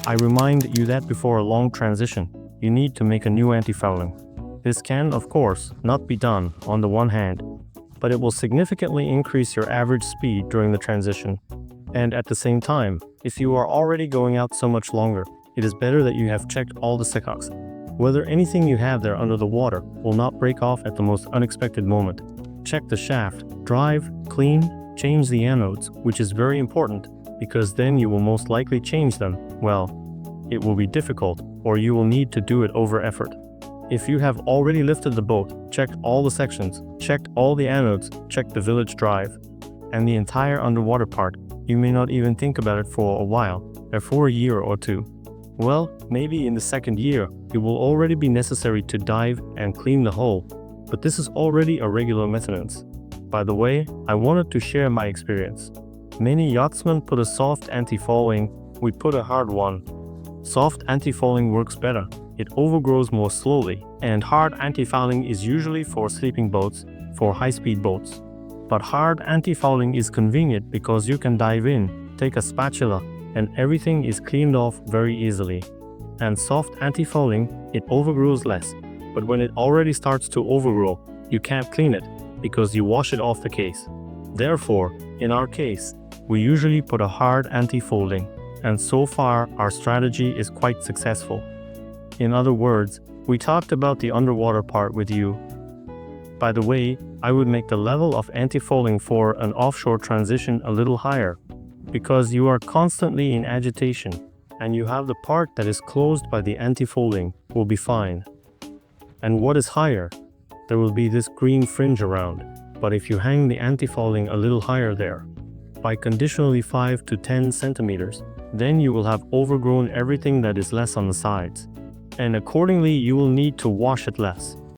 I remind you that before a long transition, you need to make a new antifouling. This can, of course, not be done on the one hand, but it will significantly increase your average speed during the transition. And at the same time, if you are already going out so much longer, it is better that you have checked all the secocks. Whether anything you have there under the water will not break off at the most unexpected moment. Check the shaft, drive, clean, change the anodes, which is very important because then you will most likely change them. Well, it will be difficult, or you will need to do it over effort. If you have already lifted the boat, checked all the sections, checked all the anodes, checked the village drive, and the entire underwater part, you may not even think about it for a while, or for a year or two. Well, maybe in the second year, it will already be necessary to dive and clean the hull, but this is already a regular maintenance. By the way, I wanted to share my experience. Many yachtsmen put a soft antifouling, we put a hard one. Soft antifouling works better, it overgrows more slowly, and hard antifouling is usually for sleeping boats, for high-speed boats. But hard antifouling is convenient because you can dive in, take a spatula, and everything is cleaned off very easily. And soft antifouling, it overgrows less, but when it already starts to overgrow, you can't clean it, because you wash it off the case. Therefore, in our case, we usually put a hard antifouling, and so far our strategy is quite successful. In other words, we talked about the underwater part with you. By the way, I would make the level of antifouling for an offshore transition a little higher, because you are constantly in agitation, and you have the part that is closed by the antifouling will be fine. And what is higher? There will be this green fringe around, but if you hang the antifouling a little higher there, by conditionally 5 to 10 centimeters, then you will have overgrown everything that is less on the sides. And accordingly you will need to wash it less.